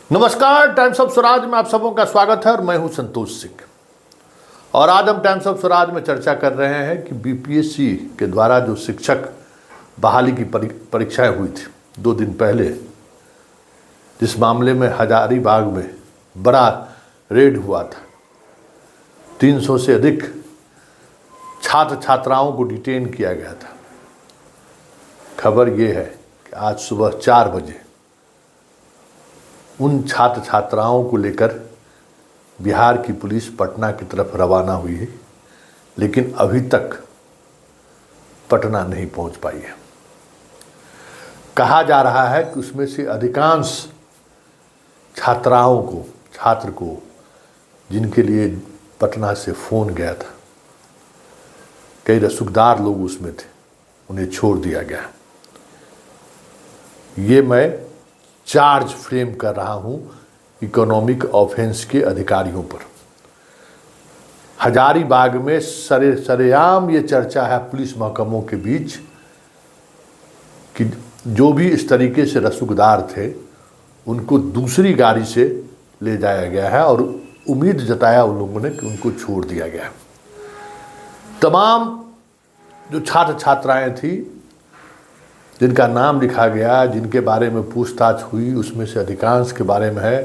नमस्कार, times of Swaraj में आप सबों का स्वागत है और मैं हूं संतोष सिंह। और आज हम टाइम्स ऑफ स्वराज में चर्चा कर रहे हैं कि बीपीएससी के द्वारा जो शिक्षक बहाली की परीक्षाएं हुई थी 2 दिन पहले, जिस मामले में हजारीबाग में बड़ा रेड हुआ था, 300 से अधिक छात्र छात्राओं को डिटेन किया गया था। खबर ये है कि आज सुबह 4 बजे उन छात्र छात्राओं को लेकर बिहार की पुलिस पटना की तरफ रवाना हुई है, लेकिन अभी तक पटना नहीं पहुंच पाई है। कहा जा रहा है कि उसमें से अधिकांश छात्र को जिनके लिए पटना से फ़ोन गया था, कई रसूखदार लोग उसमें थे, उन्हें छोड़ दिया गया। ये मैं चार्ज फ्रेम कर रहा हूं इकोनॉमिक ऑफेंस के अधिकारियों पर। हजारीबाग में सरेआम ये चर्चा है पुलिस महकमों के बीच कि जो भी इस तरीके से रसूखदार थे उनको दूसरी गाड़ी से ले जाया गया है और उम्मीद जताया उन लोगों ने कि उनको छोड़ दिया गया। तमाम जो छात्र छात्राएं थी जिनका नाम लिखा गया, जिनके बारे में पूछताछ हुई, उसमें से अधिकांश के बारे में है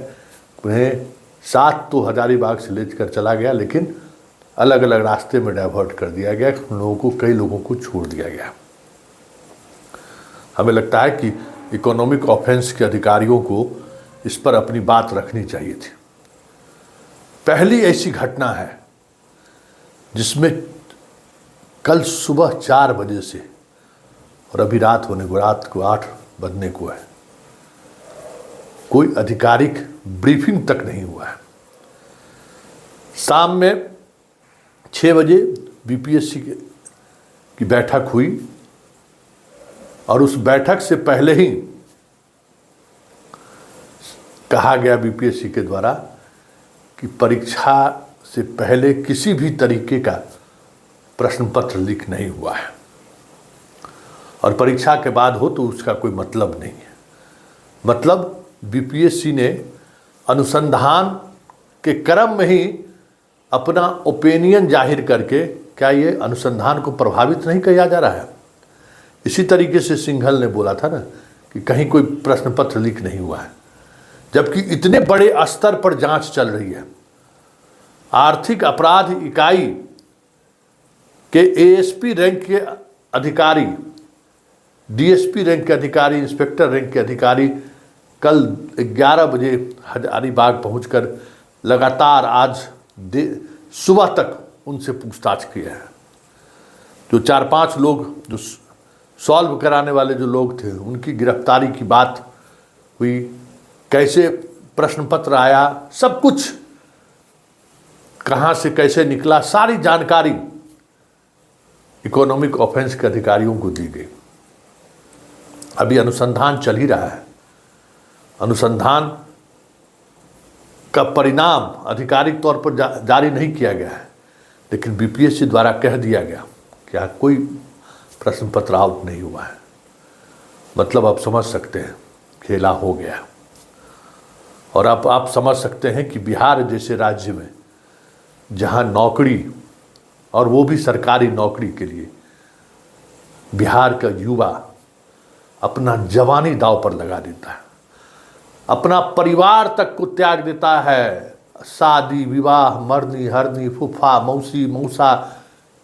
उन्हें साथ तो हजारीबाग से लेकर चला गया, लेकिन अलग अलग रास्ते में डाइवर्ट कर दिया गया। उन लोगों को, कई लोगों को छोड़ दिया गया। हमें लगता है कि इकोनॉमिक ऑफेंस के अधिकारियों को इस पर अपनी बात रखनी चाहिए थी। पहली ऐसी घटना है जिसमें कल सुबह 4 बजे से और अभी रात को 8 बजने को है, कोई आधिकारिक ब्रीफिंग तक नहीं हुआ है। शाम में 6 बजे बीपीएससी की बैठक हुई और उस बैठक से पहले ही कहा गया बीपीएससी के द्वारा कि परीक्षा से पहले किसी भी तरीके का प्रश्न पत्र लीक नहीं हुआ है और परीक्षा के बाद हो तो उसका कोई मतलब नहीं है। मतलब बीपीएससी ने अनुसंधान के क्रम में ही अपना ओपिनियन जाहिर करके, क्या ये अनुसंधान को प्रभावित नहीं किया जा रहा है? इसी तरीके से सिंघल ने बोला था ना कि कहीं कोई प्रश्न पत्र लीक नहीं हुआ है, जबकि इतने बड़े स्तर पर जांच चल रही है। आर्थिक अपराध इकाई के एएसपी रैंक के अधिकारी, डीएसपी रैंक के अधिकारी, इंस्पेक्टर रैंक के अधिकारी कल 11 बजे हजारीबाग पहुंचकर लगातार आज सुबह तक उनसे पूछताछ किया है। जो 4-5 लोग जो सॉल्व कराने वाले जो लोग थे, उनकी गिरफ्तारी की बात हुई, कैसे प्रश्न पत्र आया, सब कुछ कहाँ से कैसे निकला, सारी जानकारी इकोनॉमिक ऑफेंस के अधिकारियों को दी गई। अभी अनुसंधान चल ही रहा है। अनुसंधान का परिणाम आधिकारिक तौर पर जारी नहीं किया गया है, लेकिन बीपीएससी द्वारा कह दिया गया कि कोई प्रश्न पत्र आउट नहीं हुआ है। मतलब आप समझ सकते हैं खेला हो गया। और अब आप समझ सकते हैं कि बिहार जैसे राज्य में जहां नौकरी, और वो भी सरकारी नौकरी के लिए, बिहार का युवा अपना जवानी दांव पर लगा देता है, अपना परिवार तक को त्याग देता है। शादी विवाह, मरनी हरनी, फूफा मौसी मौसा,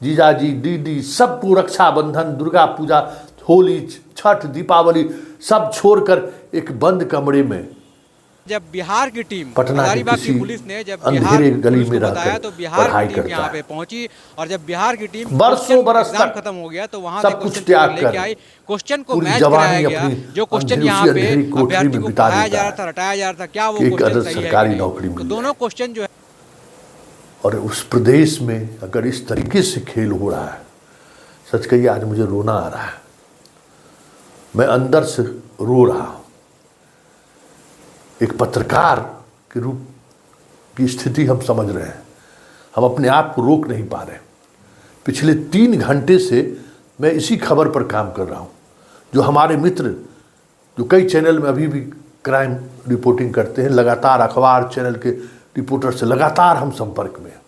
जीजाजी दीदी, सबको रक्षाबंधन, दुर्गा पूजा, होली, छठ, दीपावली सब छोड़कर एक बंद कमरे में जब बिहार की टीम पटना की पुलिस ने जब बिहार गली में बताया तो बिहार की टीम यहाँ पे पहुंची और जब बिहार की टीम बरसों बरस तक खत्म हो गया तो वहाँ सब कुछ त्याग लेके आई, क्वेश्चन को मैच कराया गया। जो क्वेश्चन यहाँ पे अभ्यर्थी को पढ़ाया जा रहा था, रटाया जा रहा था, क्या वो क्वेश्चन सही सरकारी नौकरी में, तो दोनों क्वेश्चन जो है। और उस प्रदेश में अगर इस तरीके से खेल हो रहा है, सच कहिए आज मुझे रोना आ रहा है। मैं अंदर से रो रहा हूं। एक पत्रकार के रूप की स्थिति हम समझ रहे हैं, हम अपने आप को रोक नहीं पा रहे। पिछले 3 घंटे से मैं इसी खबर पर काम कर रहा हूं, जो हमारे मित्र जो कई चैनल में अभी भी क्राइम रिपोर्टिंग करते हैं, लगातार अखबार चैनल के रिपोर्टर से लगातार हम संपर्क में हैं,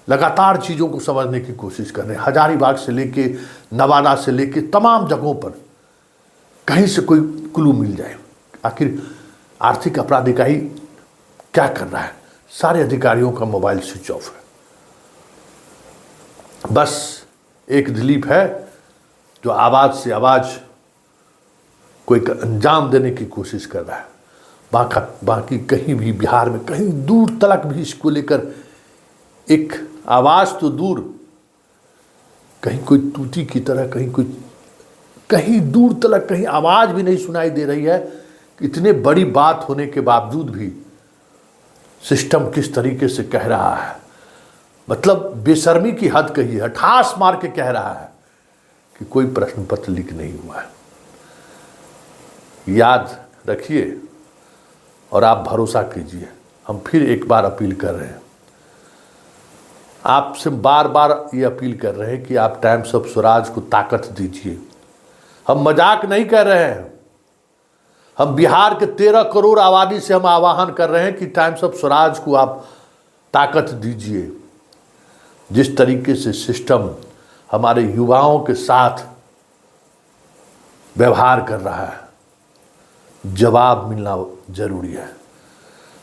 लगातार चीज़ों को समझने की कोशिश कर रहे हैं। हजारीबाग से लेके नवादा से लेके तमाम जगहों पर कहीं से कोई क्लू मिल जाए, आखिर आर्थिक अपराध इकाई क्या कर रहा है। सारे अधिकारियों का मोबाइल स्विच ऑफ है, बस एक दिलीप है जो आवाज़ से आवाज़ कोई अंजाम देने की कोशिश कर रहा है। बाकी कहीं भी बिहार में कहीं दूर तलक भी इसको लेकर एक आवाज़ तो दूर, कहीं कोई तूती की तरह कहीं दूर तलक कहीं आवाज़ भी नहीं सुनाई दे रही है कि इतने बड़ी बात होने के बावजूद भी सिस्टम किस तरीके से कह रहा है, मतलब बेशर्मी की हद कही है, ठास मार के कह रहा है कि कोई प्रश्न पत्र लीक नहीं हुआ है। याद रखिए और आप भरोसा कीजिए। हम फिर एक बार अपील कर रहे हैं, आपसे बार बार ये अपील कर रहे हैं कि आप टाइम्स ऑफ स्वराज को ताकत दीजिए। हम मजाक नहीं कर रहे हैं, हम बिहार के 13 करोड़ आबादी से हम आह्वान कर रहे हैं कि टाइम्स ऑफ स्वराज को आप ताकत दीजिए। जिस तरीके से सिस्टम हमारे युवाओं के साथ व्यवहार कर रहा है, जवाब मिलना जरूरी है।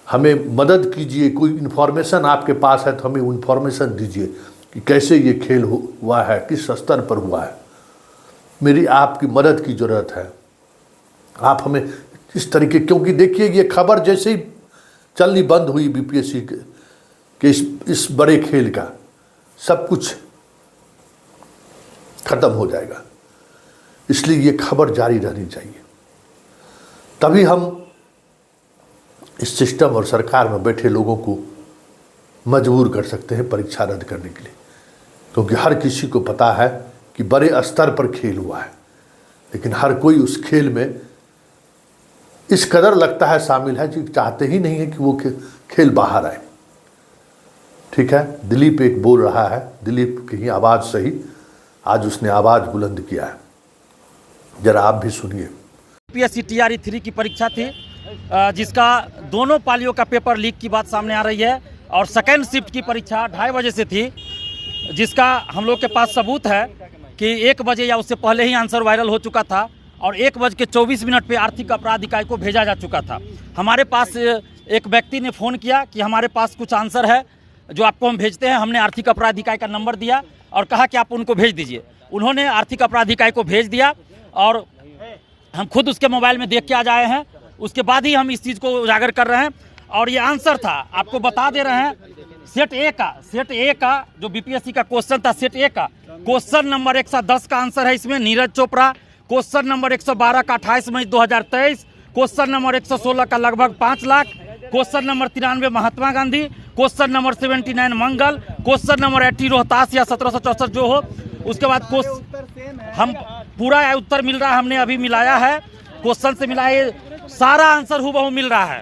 हमें मदद कीजिए, कोई इन्फॉर्मेशन आपके पास है तो हमें इन्फॉर्मेशन दीजिए कि कैसे ये खेल हुआ है, किस स्तर पर हुआ है। मेरी आपकी मदद की ज़रूरत है। आप हमें इस तरीके, क्योंकि देखिए ये खबर जैसे ही चलनी बंद हुई बीपीएससी के इस बड़े खेल का, सब कुछ खत्म हो जाएगा। इसलिए ये खबर जारी रहनी चाहिए, तभी हम इस सिस्टम और सरकार में बैठे लोगों को मजबूर कर सकते हैं परीक्षा रद्द करने के लिए। क्योंकि हर किसी को पता है कि बड़े स्तर पर खेल हुआ है, लेकिन हर कोई उस खेल में इस कदर लगता है शामिल है कि चाहते ही नहीं है कि वो खेल बाहर आए। ठीक है, दिलीप एक बोल रहा है, दिलीप की ही आवाज़ सही, आज उसने आवाज़ बुलंद किया है, जरा आप भी सुनिए। यूपीएससी TRE 3 की परीक्षा थी, जिसका दोनों पालियों का पेपर लीक की बात सामने आ रही है, और सेकेंड शिफ्ट की परीक्षा 2:30 बजे से थी, जिसका हम लोग के पास सबूत है कि 1 बजे या उससे पहले ही आंसर वायरल हो चुका था, और 1:24 पे आर्थिक अपराध इकाई को भेजा जा चुका था। हमारे पास एक व्यक्ति ने फ़ोन किया कि हमारे पास कुछ आंसर है जो आपको हम भेजते हैं। हमने आर्थिक अपराध इकाई का नंबर दिया और कहा कि आप उनको भेज दीजिए। उन्होंने आर्थिक अपराध इकाई को भेज दिया और हम खुद उसके मोबाइल में देख के आज आए हैं। उसके बाद ही हम इस चीज़ को उजागर कर रहे हैं, और ये आंसर था, आपको बता दे रहे हैं। सेट ए का जो बीपीएससी का क्वेश्चन था, सेट ए का क्वेश्चन नंबर 110 का आंसर है इसमें नीरज चोपड़ा। क्वेश्चन नंबर 112 का 28 मई 2023। क्वेश्चन नंबर 116 का लगभग 5 lakh. Question number 93 Mahatma Gandhi. Question number 79 मंगल। क्वेश्चन नंबर 80 रोहतास या 1764 जो हो। उसके बाद हम पूरा उत्तर मिल रहा है, हमने अभी मिलाया है, क्वेश्चन से मिला है, सारा आंसर हूबहू मिल रहा है।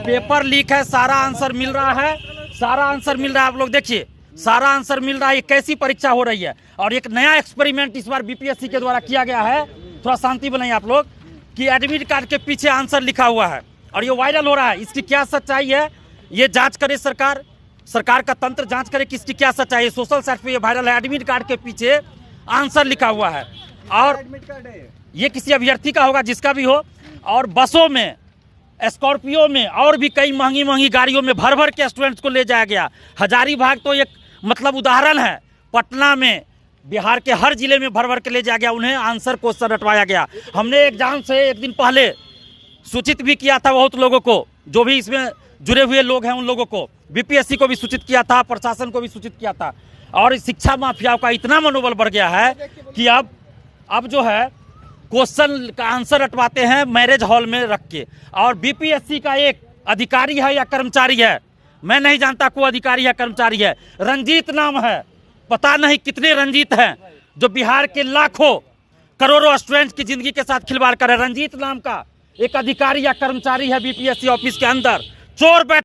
पेपर लीक है, सारा आंसर मिल रहा है, सारा आंसर मिल रहा है। आप लोग देखिए, सारा आंसर मिल रहा है। ये कैसी परीक्षा हो रही है। और एक नया एक्सपेरिमेंट इस बार बीपीएससी के द्वारा किया गया है, थोड़ा शांति बनाइए आप लोग, कि एडमिट कार्ड के पीछे आंसर लिखा हुआ है और ये वायरल हो रहा है। इसकी क्या सच्चाई है, ये जांच करे सरकार का तंत्र जांच करे कि इसकी क्या सच्चाई है। सोशल साइट पे ये वायरल है, एडमिट कार्ड के पीछे आंसर लिखा हुआ है, और ये किसी अभ्यर्थी का होगा, जिसका भी हो। और बसों में, स्कॉर्पियो में और भी कई महंगी महंगी गाड़ियों में भर भर के स्टूडेंट्स को ले जाया गया। हजारीबाग तो एक मतलब उदाहरण है, पटना में, बिहार के हर जिले में भर भर के ले जाया गया, उन्हें आंसर क्वेश्चन रटवाया गया। हमने एग्जाम से एक दिन पहले सूचित भी किया था बहुत लोगों को, जो भी इसमें जुड़े हुए लोग हैं उन लोगों को, बीपीएससी को भी सूचित किया था, प्रशासन को भी सूचित किया था। और शिक्षा माफियाओं का इतना मनोबल बढ़ गया है कि अब जो है क्वेश्चन का आंसर रटवाते हैं मैरिज हॉल में रख के। और बीपीएससी का एक अधिकारी है या कर्मचारी है, मैं नहीं जानता कोई अधिकारी या कर्मचारी है, रंजीत नाम है, पता नहीं कितने रंजीत हैं, जो बिहार के लाखों करोड़ों स्टूडेंट्स की जिंदगी के साथ खिलवाड़ कर रहे हैं। रंजीत नाम का एक अधिकारी या कर्मचारी है बीपीएससी ऑफिस के अंदर, चोर बैठ